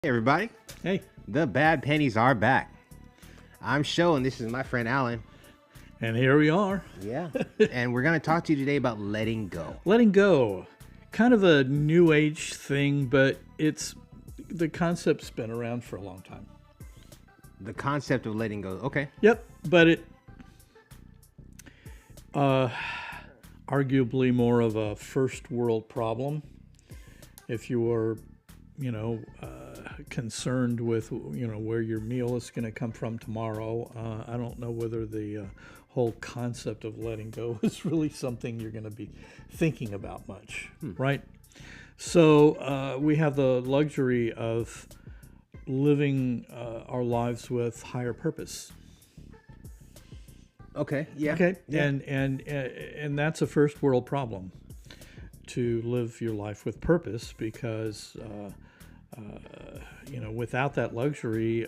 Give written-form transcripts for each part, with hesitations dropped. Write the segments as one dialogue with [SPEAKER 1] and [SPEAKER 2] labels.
[SPEAKER 1] Hey everybody,
[SPEAKER 2] Hey,
[SPEAKER 1] the bad pennies are back. I'm Sho and this is my friend Alan.
[SPEAKER 2] and here we are.
[SPEAKER 1] Yeah. And we're going to talk to you today about letting go.
[SPEAKER 2] Letting go. Kind of a new age thing, but the concept's been around for a long time.
[SPEAKER 1] The concept of letting go. Okay.
[SPEAKER 2] Yep, but it arguably more of a first world problem. If you are, concerned with, where your meal is going to come from tomorrow, I don't know whether the whole concept of letting go is really something you're going to be thinking about much, right? So we have the luxury of living our lives with higher purpose.
[SPEAKER 1] Okay. Yeah.
[SPEAKER 2] Okay,
[SPEAKER 1] Yeah.
[SPEAKER 2] and that's a first world problem, to live your life with purpose, because without that luxury,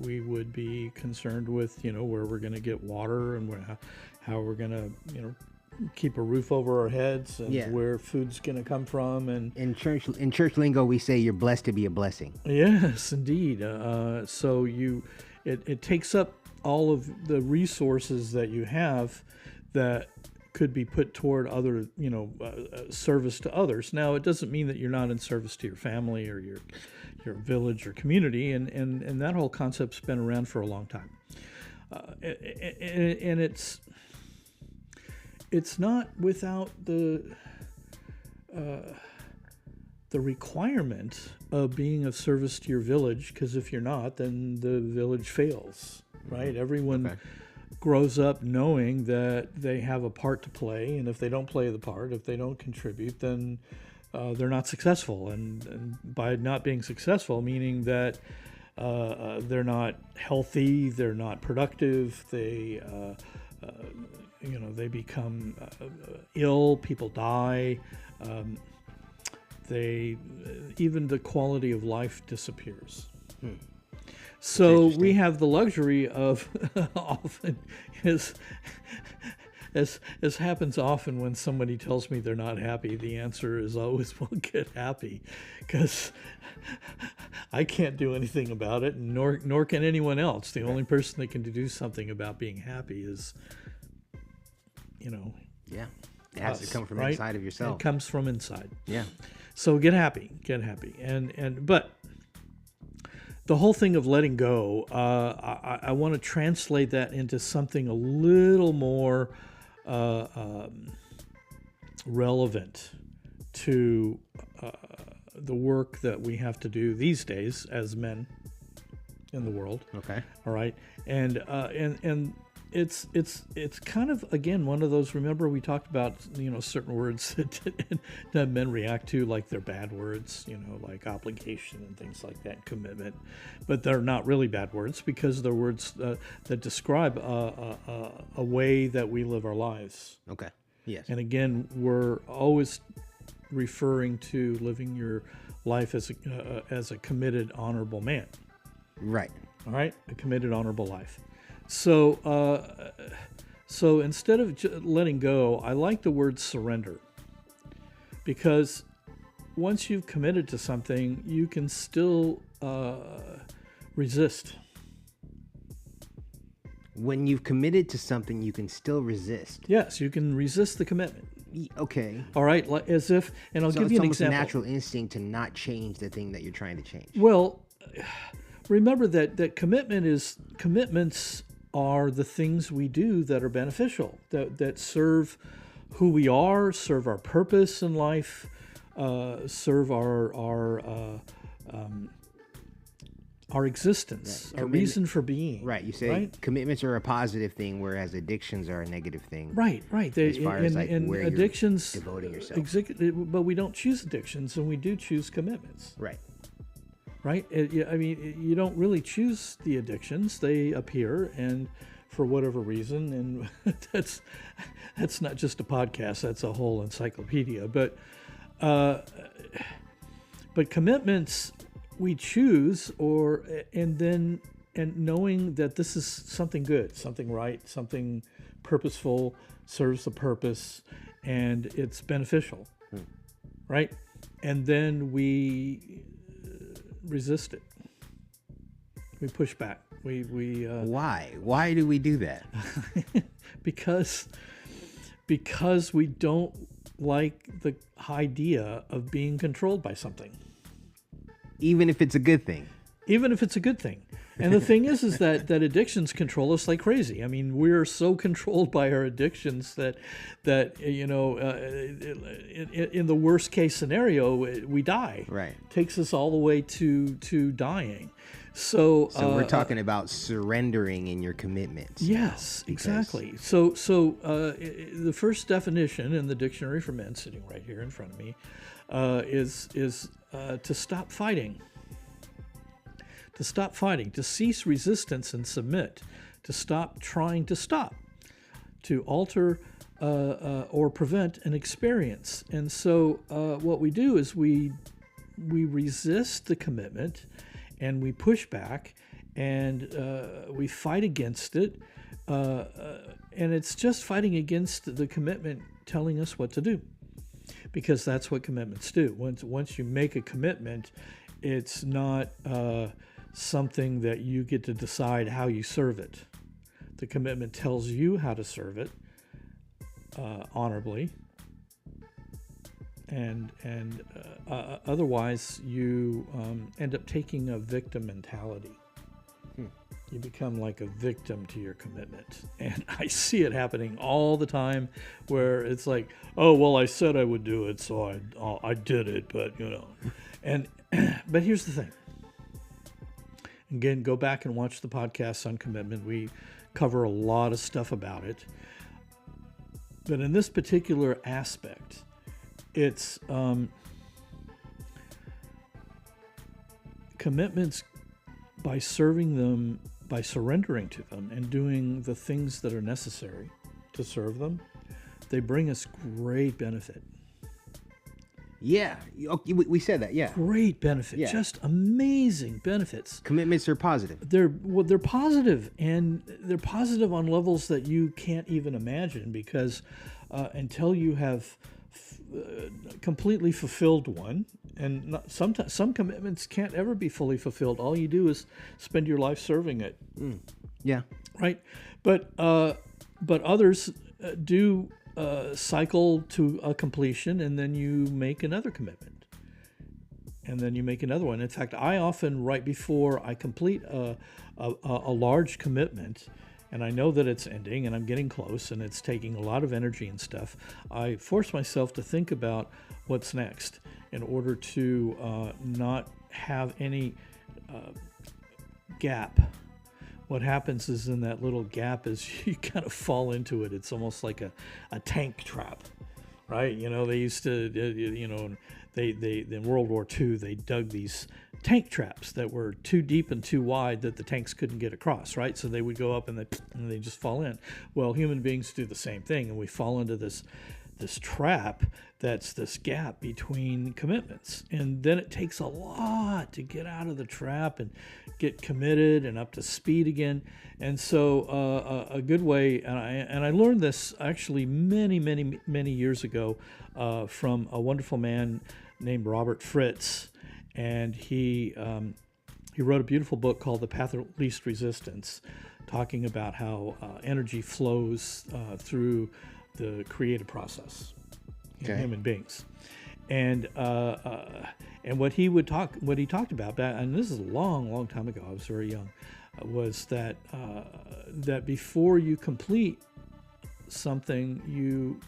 [SPEAKER 2] we would be concerned with where we're going to get water and how we're going to keep a roof over our heads, and
[SPEAKER 1] Yeah.
[SPEAKER 2] where food's going to come from. And
[SPEAKER 1] In church lingo, we say you're blessed to be a blessing.
[SPEAKER 2] yes, indeed. So it takes up all of the resources that you have that could be put toward other, service to others. Now, it doesn't mean that you're not in service to your family or your village or community, and that whole concept's been around for a long time. And it's not without the requirement of being of service to your village, because if you're not, then the village fails, right? Everyone
[SPEAKER 1] Okay.
[SPEAKER 2] grows up knowing that they have a part to play, and if they don't play the part, if they don't contribute, then they're not successful. And by not being successful, meaning that they're not healthy, they're not productive, they become ill, people die, even the quality of life disappears. So we have the luxury of often, as happens often when somebody tells me they're not happy, the answer is always, well, get happy, because I can't do anything about it, nor can anyone else. The only person that can do something about being happy is,
[SPEAKER 1] Yeah. It has to
[SPEAKER 2] us,
[SPEAKER 1] come from
[SPEAKER 2] right?
[SPEAKER 1] inside of yourself.
[SPEAKER 2] It comes from inside.
[SPEAKER 1] Yeah.
[SPEAKER 2] So get happy, but the whole thing of letting go, I want to translate that into something a little more relevant to the work that we have to do these days as men in the world.
[SPEAKER 1] Okay.
[SPEAKER 2] All right, and it's kind of, again, one of those. Remember, we talked about certain words that men react to, like they're bad words, like obligation and things like that, commitment, but they're not really bad words, because they're words that describe a way that we live our lives.
[SPEAKER 1] Okay. Yes.
[SPEAKER 2] And again, we're always referring to living your life as a committed, honorable man.
[SPEAKER 1] Right.
[SPEAKER 2] All right, a committed, honorable life. So instead of letting go, I like the word surrender, because once you've committed to something, you can still resist.
[SPEAKER 1] When you've committed to something, you can still resist.
[SPEAKER 2] Yes, you can resist the commitment.
[SPEAKER 1] Okay.
[SPEAKER 2] All right, as if, and I'll
[SPEAKER 1] So
[SPEAKER 2] give
[SPEAKER 1] it's
[SPEAKER 2] you an
[SPEAKER 1] almost a
[SPEAKER 2] example.
[SPEAKER 1] natural instinct to not change the thing that you're trying to change.
[SPEAKER 2] Well, remember that commitments are the things we do that are beneficial, that serve who we are, serve our purpose in life, serve our existence,
[SPEAKER 1] Yeah,
[SPEAKER 2] our reason for being.
[SPEAKER 1] Right. You say
[SPEAKER 2] right?
[SPEAKER 1] commitments are a positive thing, whereas addictions are a negative thing.
[SPEAKER 2] Right.
[SPEAKER 1] As far as like
[SPEAKER 2] and
[SPEAKER 1] where
[SPEAKER 2] addictions,
[SPEAKER 1] you're devoting yourself.
[SPEAKER 2] but we don't choose addictions, and we do choose commitments.
[SPEAKER 1] Right.
[SPEAKER 2] Right? I mean, you don't really choose the addictions; they appear, and for whatever reason, and that's not just a podcast; that's a whole encyclopedia. But commitments we choose, and knowing that this is something good, something right, something purposeful, serves the purpose, and it's beneficial, right? And then we resist it. We push back.
[SPEAKER 1] Why do we do that?
[SPEAKER 2] because we don't like the idea of being controlled by something,
[SPEAKER 1] Even if it's a good thing.
[SPEAKER 2] even if it's a good thing. And the thing is that addictions control us like crazy. I mean, we're so controlled by our addictions that in the worst case scenario, we die.
[SPEAKER 1] Right.
[SPEAKER 2] Takes us all the way to dying. So
[SPEAKER 1] we're talking about surrendering in your commitments.
[SPEAKER 2] Yes, exactly. So the first definition in the Dictionary for Men, sitting right here in front of me, is to stop fighting. To stop fighting, to cease resistance and submit, to stop trying to stop, to alter or prevent an experience. And so what we do is we resist the commitment, and we push back, and we fight against it. And it's just fighting against the commitment telling us what to do, because that's what commitments do. Once you make a commitment, it's not something that you get to decide how you serve it. The commitment tells you how to serve it honorably, and otherwise you end up taking a victim mentality. You become like a victim to your commitment. And I see it happening all the time, where it's like, oh, well, I said I would do it, so I did it, but and but here's the thing. Again, go back and watch the podcast on commitment. We cover a lot of stuff about it. But in this particular aspect, it's commitments, by serving them, by surrendering to them, and doing the things that are necessary to serve them, they bring us great benefit.
[SPEAKER 1] Yeah, we said that. Yeah,
[SPEAKER 2] Great benefit,
[SPEAKER 1] Yeah.
[SPEAKER 2] Just amazing benefits.
[SPEAKER 1] commitments are positive.
[SPEAKER 2] They're positive, and they're positive on levels that you can't even imagine, because until you have completely fulfilled one, and sometimes some commitments can't ever be fully fulfilled. All you do is spend your life serving it,
[SPEAKER 1] Yeah,
[SPEAKER 2] right? But others do cycle to a completion, and then you make another commitment, and then you make another one. In fact, I often, right before I complete a large commitment, and I know that it's ending and I'm getting close and it's taking a lot of energy and stuff, I force myself to think about what's next in order to not have any gap. What happens is, in that little gap, is you kind of fall into it. It's almost like a tank trap, right? They used to, they in World War II, they dug these tank traps that were too deep and too wide that the tanks couldn't get across, right? So they would go up and they just fall in. Well, human beings do the same thing, and we fall into this trap that's this gap between commitments. And then it takes a lot to get out of the trap and get committed and up to speed again. And so a good way, and I learned this actually many years ago from a wonderful man named Robert Fritz. And he wrote a beautiful book called The Path of Least Resistance, talking about how energy flows through the creative process in human beings. And what he talked about back, and this is a long time ago, I was very young, was that before you complete something, you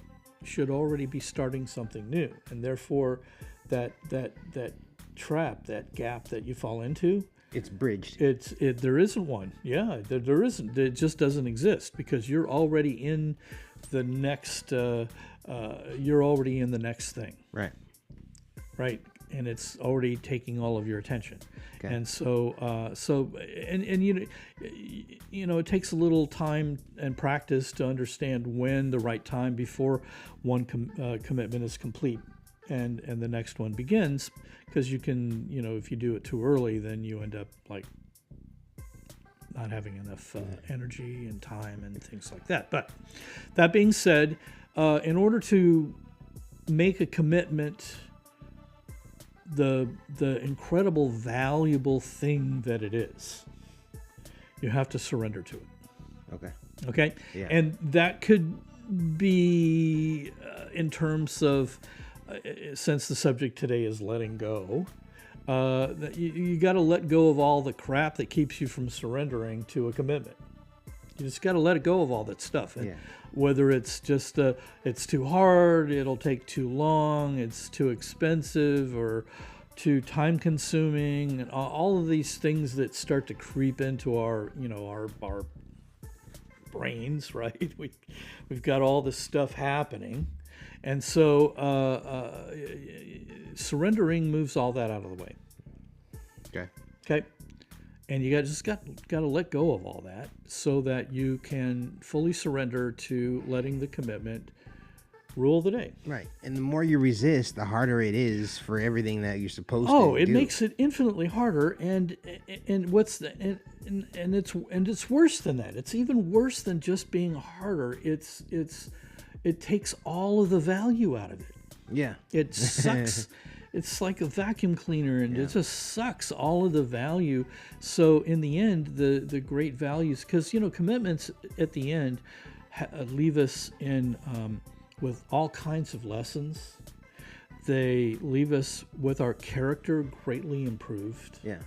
[SPEAKER 2] should already be starting something new, and therefore that trap, that gap that you fall into,
[SPEAKER 1] it's bridged.
[SPEAKER 2] There isn't one. Yeah, there isn't. It just doesn't exist, because you're already in the next. You're already in the next thing.
[SPEAKER 1] Right.
[SPEAKER 2] Right, and it's already taking all of your attention.
[SPEAKER 1] Okay.
[SPEAKER 2] And so it takes a little time and practice to understand when the right time before one commitment is complete and the next one begins, because you can, if you do it too early, then you end up like not having enough energy and time and things like that. But that being said, in order to make a commitment the incredible valuable thing that it is, you have to surrender to it.
[SPEAKER 1] Okay.
[SPEAKER 2] Okay?
[SPEAKER 1] Yeah.
[SPEAKER 2] And that could be in terms of, since the subject today is letting go, that you got to let go of all the crap that keeps you from surrendering to a commitment. You just got to let it go of all that stuff. And whether it's just it's too hard, it'll take too long, it's too expensive, or too time consuming, and all of these things that start to creep into our brains, right? We've got all this stuff happening, and so surrendering moves all that out of the way. Okay. And you just got to let go of all that so that you can fully surrender to letting the commitment rule the day.
[SPEAKER 1] Right. And the more you resist, the harder it is for everything that you're supposed to do.
[SPEAKER 2] Oh, it makes it infinitely harder, and it's worse than that. It's even worse than just being harder. It takes all of the value out of it.
[SPEAKER 1] Yeah.
[SPEAKER 2] It sucks. It's like a vacuum cleaner, and it just sucks all of the value. So in the end, the great values, because commitments at the end leave us in with all kinds of lessons. They leave us with our character greatly improved.
[SPEAKER 1] Yeah.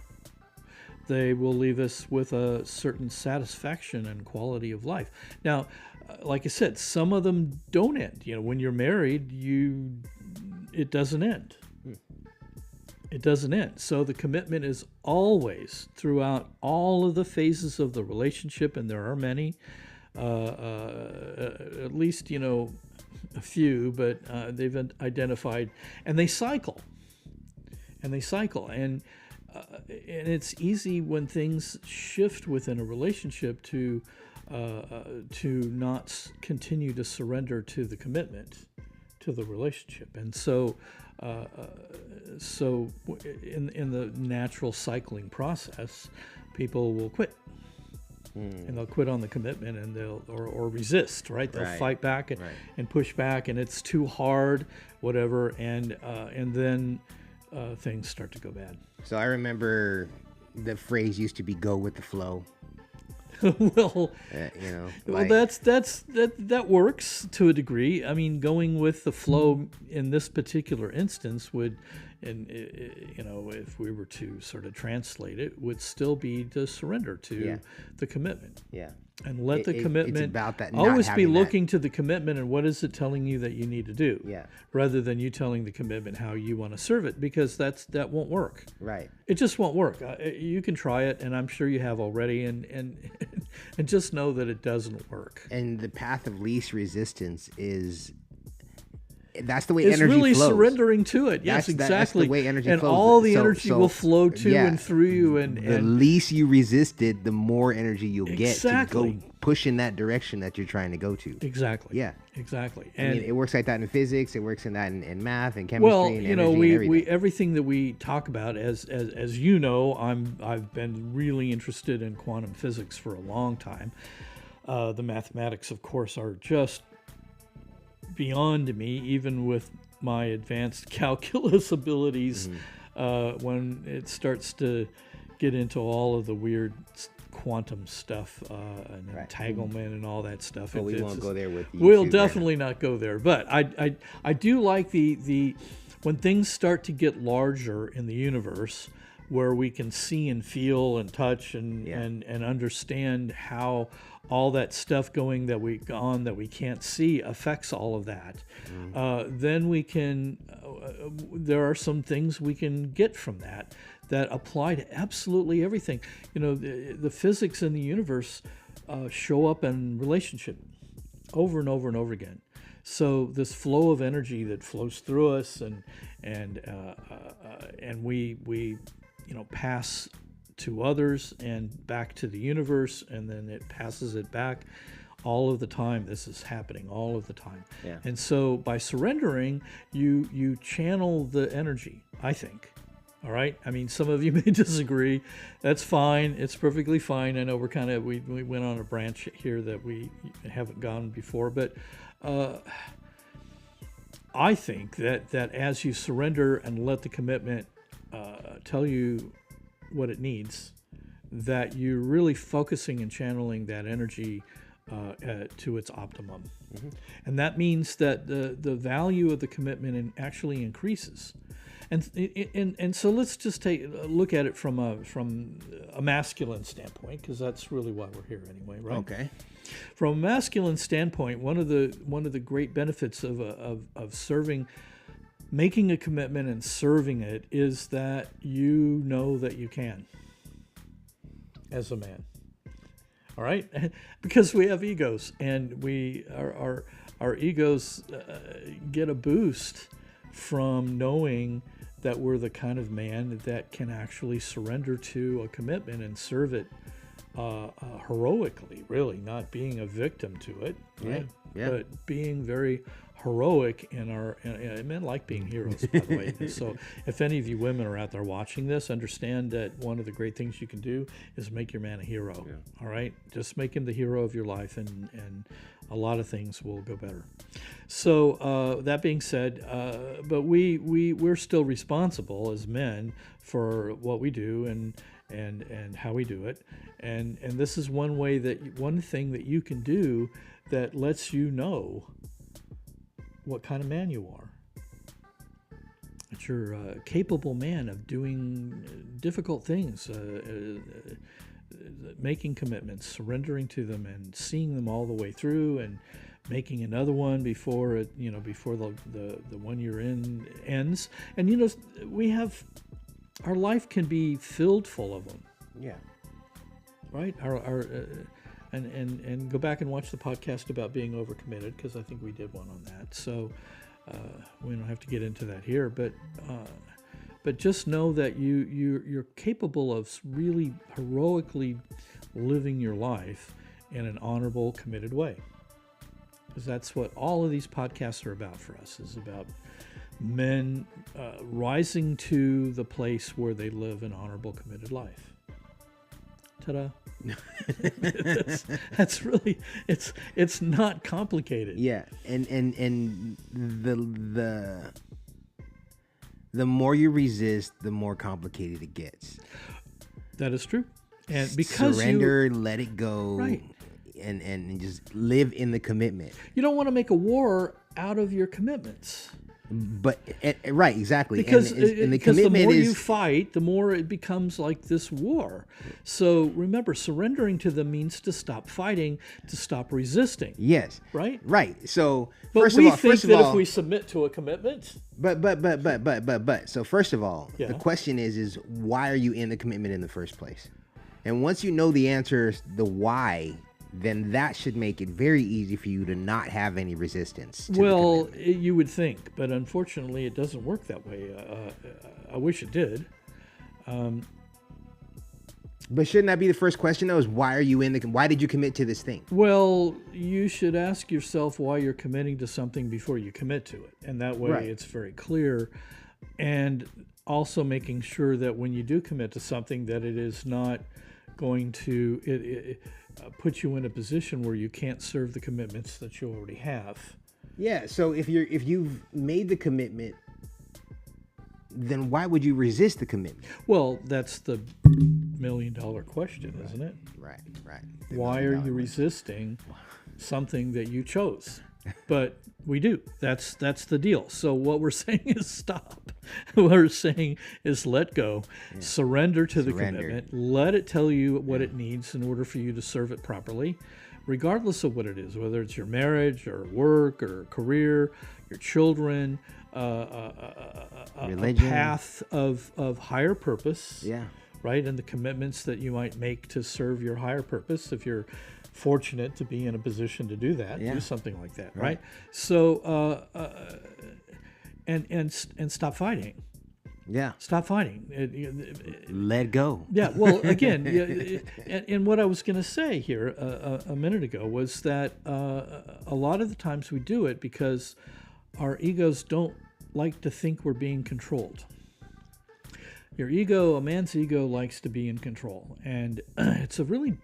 [SPEAKER 2] They will leave us with a certain satisfaction and quality of life. Now, like I said, some of them don't end. When you're married, it doesn't end. It doesn't end. So the commitment is always throughout all of the phases of the relationship, and there are many, at least, a few, but they've identified, and they cycle. And it's easy when things shift within a relationship to not continue to surrender to the commitment to the relationship. And so in the natural cycling process, people will quit. And they'll quit on the commitment, and they'll or resist, right? They'll fight back and push back, and it's too hard, whatever, and then things start to go bad.
[SPEAKER 1] So I remember the phrase used to be "go with the flow."
[SPEAKER 2] Well, that works to a degree. I mean, going with the flow in this particular instance would, and if we were to sort of translate it, would still be to surrender to the commitment.
[SPEAKER 1] Yeah.
[SPEAKER 2] And let the commitment,
[SPEAKER 1] it's about that,
[SPEAKER 2] always be looking to the commitment and what is it telling you that you need to do, rather than you telling the commitment how you want to serve it, because that won't work.
[SPEAKER 1] Right.
[SPEAKER 2] It just won't work. You can try it, and I'm sure you have already, and just know that it doesn't work.
[SPEAKER 1] And the path of least resistance is. That's the way
[SPEAKER 2] it's
[SPEAKER 1] energy
[SPEAKER 2] really
[SPEAKER 1] flows.
[SPEAKER 2] Surrendering to it. Yes, exactly.
[SPEAKER 1] That's the way energy
[SPEAKER 2] and
[SPEAKER 1] flows.
[SPEAKER 2] All the energy will flow to and through you. And
[SPEAKER 1] the least you resist it, the more energy you'll get to go push in that direction that you're trying to go to.
[SPEAKER 2] Exactly.
[SPEAKER 1] Yeah.
[SPEAKER 2] Exactly.
[SPEAKER 1] And it works like that in physics. It works in that in math and chemistry.
[SPEAKER 2] Well,
[SPEAKER 1] and energy and
[SPEAKER 2] we everything that we talk about, as you know, I've been really interested in quantum physics for a long time. The mathematics, of course, are just beyond me, even with my advanced calculus abilities. When it starts to get into all of the weird quantum stuff and entanglement and all that stuff.
[SPEAKER 1] But we won't go there with you.
[SPEAKER 2] We'll definitely not go there. But I do like the when things start to get larger in the universe, where we can see and feel and touch and understand how all that stuff going that we can't see affects all of that. Then we can there are some things we can get from that apply to absolutely everything. The physics in the universe show up in relationship over and over and over again. So this flow of energy that flows through us and we pass to others and back to the universe, and then it passes it back all of the time. This is happening all of the time. And so by surrendering, you channel the energy, I think. All right. I mean, some of you may disagree. That's fine. It's perfectly fine. I know we went on a branch here that we haven't gone before, but I think that as you surrender and let the commitment tell you what it needs, that you're really focusing and channeling that energy to its optimum. Mm-hmm. And that means that the value of the commitment actually increases. And so let's just take a look at it from a masculine standpoint, because that's really why we're here anyway, right?
[SPEAKER 1] Okay.
[SPEAKER 2] From a masculine standpoint, one of the great benefits of serving, making a commitment and serving it, is that you know that you can, as a man. All right, because we have egos, and our egos get a boost from knowing that we're the kind of man that can actually surrender to a commitment and serve it heroically, really, not being a victim to it, right?
[SPEAKER 1] Yeah.
[SPEAKER 2] But being very heroic in our, and men like being heroes, by the way. So if any of you women are out there watching this, understand that one of the great things you can do is make your man a hero. Yeah. All right, just make him the hero of your life, and a lot of things will go better. So that being said, but we're still responsible as men for what we do and how we do it, and this is one thing that you can do that lets you know what kind of man you are. That you're a capable man of doing difficult things, making commitments, surrendering to them, and seeing them all the way through, and making another one before the one you're in ends. And our life can be filled full of them.
[SPEAKER 1] Yeah.
[SPEAKER 2] Right. And go back and watch the podcast about being overcommitted, because I think we did one on that. So we don't have to get into that here, but just know that you're capable of really heroically living your life in an honorable, committed way. Because that's what all of these podcasts are about for us, is about men rising to the place where they live an honorable, committed life. Ta-da. that's really, it's not complicated.
[SPEAKER 1] Yeah, and the more you resist, the more complicated it gets.
[SPEAKER 2] That is true. And because
[SPEAKER 1] surrender, let it go,
[SPEAKER 2] right,
[SPEAKER 1] and just live in the commitment.
[SPEAKER 2] You don't want to make a war out of your commitments.
[SPEAKER 1] But right, exactly.
[SPEAKER 2] Because
[SPEAKER 1] and the
[SPEAKER 2] because the
[SPEAKER 1] commitment
[SPEAKER 2] more
[SPEAKER 1] is,
[SPEAKER 2] you fight, the more it becomes like this war. So remember, surrendering to them means to stop fighting, to stop resisting.
[SPEAKER 1] Yes.
[SPEAKER 2] Right.
[SPEAKER 1] Right. So
[SPEAKER 2] but
[SPEAKER 1] first
[SPEAKER 2] we
[SPEAKER 1] of all,
[SPEAKER 2] think that if we submit to a commitment.
[SPEAKER 1] But. So first of all,
[SPEAKER 2] yeah,
[SPEAKER 1] the question is why are you in the commitment in the first place? And once you know the answer, the why, then that should make it very easy for you to not have any resistance to
[SPEAKER 2] well, you would think, but unfortunately it doesn't work that way. I wish it did.
[SPEAKER 1] But shouldn't that be the first question, though, is why are you why did you commit to this thing?
[SPEAKER 2] Well, you should ask yourself why you're committing to something before you commit to it. And that way It's very clear. And also making sure that when you do commit to something, that it is not going to put you in a position where you can't serve the commitments that you already have.
[SPEAKER 1] Yeah. So if you've made the commitment, then why would you resist the commitment?
[SPEAKER 2] Well, that's the $1 million question, isn't it?
[SPEAKER 1] Right.
[SPEAKER 2] Why are you resisting something that you chose? But we do. That's the deal. So what we're saying is stop. What we're saying is let go, surrender to the commitment, let it tell you what it needs in order for you to serve it properly, regardless of what it is, whether it's your marriage or work or career, your children, a path of higher purpose, right? And the commitments that you might make to serve your higher purpose, if you're fortunate to be in a position to do that, do something like that, right? So, and stop fighting.
[SPEAKER 1] Yeah.
[SPEAKER 2] Stop fighting.
[SPEAKER 1] Let go.
[SPEAKER 2] Yeah. Well, again, and what I was going to say here a minute ago was that a lot of the times we do it because our egos don't like to think we're being controlled. A man's ego likes to be in control. And it's a really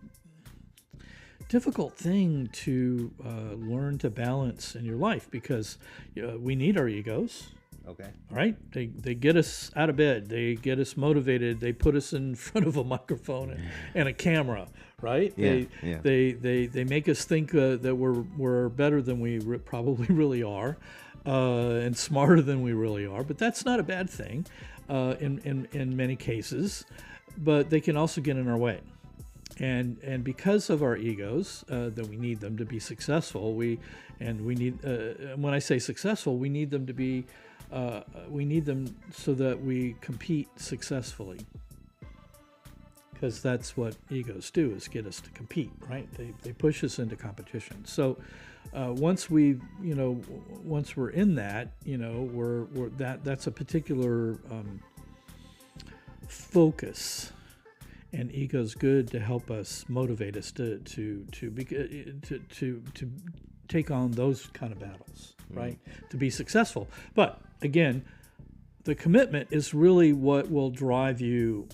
[SPEAKER 2] difficult thing to learn to balance in your life, because we need our egos.
[SPEAKER 1] Okay.
[SPEAKER 2] Right? They get us out of bed. They get us motivated. They put us in front of a microphone and a camera. Right?
[SPEAKER 1] Yeah,
[SPEAKER 2] They make us think that we're better than we probably really are, and smarter than we really are. But that's not a bad thing, in many cases. But they can also get in our way. And because of our egos, that we need them to be successful. We need, when I say successful, we need them to be. We need them so that we compete successfully, because that's what egos do, is get us to compete, right? They push us into competition. So once we're in that, that's a particular focus, and ego's good to help us, motivate us to take on those kind of battles, right? To be successful. But again, the commitment is really what will drive you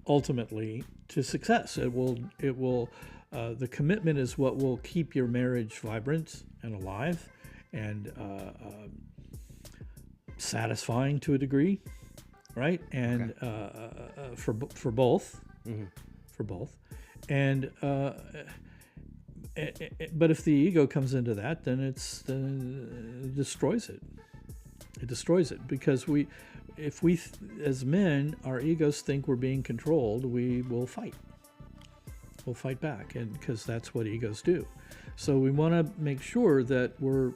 [SPEAKER 2] ultimately to success. The commitment is what will keep your marriage vibrant and alive and satisfying to a degree, right? And for both, for both. And but if the ego comes into that, then it destroys it. It destroys it, because if we as men, our egos think we're being controlled, we will fight. We'll fight back, and because that's what egos do. So we want to make sure that we're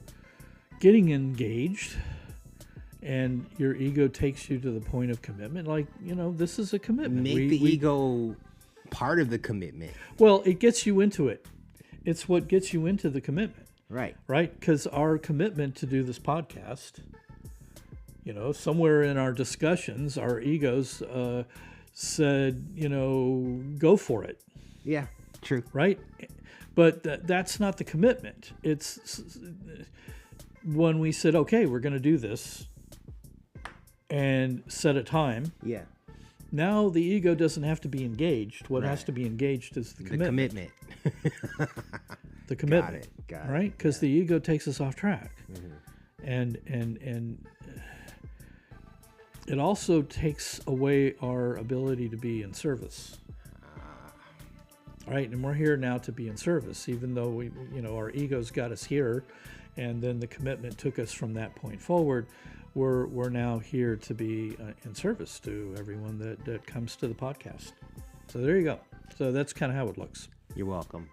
[SPEAKER 2] getting engaged, and your ego takes you to the point of commitment. Like, this is a commitment.
[SPEAKER 1] Make the ego part of the commitment.
[SPEAKER 2] Well, it gets you into it. It's what gets you into the commitment.
[SPEAKER 1] Right.
[SPEAKER 2] Right? Because our commitment to do this podcast, somewhere in our discussions, our egos said, go for it.
[SPEAKER 1] Yeah, true.
[SPEAKER 2] Right? But that's not the commitment. It's when we said, okay, we're going to do this and set a time.
[SPEAKER 1] Yeah.
[SPEAKER 2] Now the ego doesn't have to be engaged. What has to be engaged is the commitment. The commitment. Got it. Right? Because the ego takes us off track. And it also takes away our ability to be in service. Right? And we're here now to be in service, even though our egos got us here, and then the commitment took us from that point forward. We're now here to be in service to everyone that comes to the podcast. So there you go. So that's kind of how it looks.
[SPEAKER 1] You're welcome.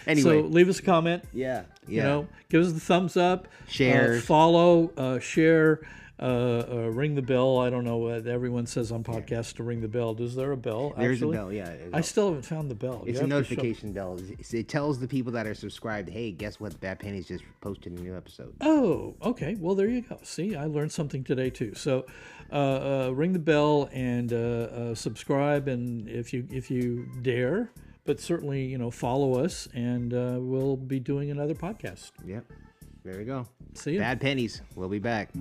[SPEAKER 1] Anyway,
[SPEAKER 2] so leave us a comment.
[SPEAKER 1] Yeah.
[SPEAKER 2] Give us the thumbs up.
[SPEAKER 1] Share.
[SPEAKER 2] Follow. Share. Ring the bell. I don't know what everyone says on podcasts to ring the bell. Is there a bell?
[SPEAKER 1] There's a bell, yeah.
[SPEAKER 2] I still haven't found the bell.
[SPEAKER 1] It's a notification bell. It tells the people that are subscribed, hey, guess what? Bad Pennies just posted a new episode.
[SPEAKER 2] Oh, okay. Well, there you go. See, I learned something today too. So ring the bell and subscribe, and if you dare, but certainly, follow us, and we'll be doing another podcast.
[SPEAKER 1] Yep. There we go.
[SPEAKER 2] See you.
[SPEAKER 1] Bad Pennies. We'll be back.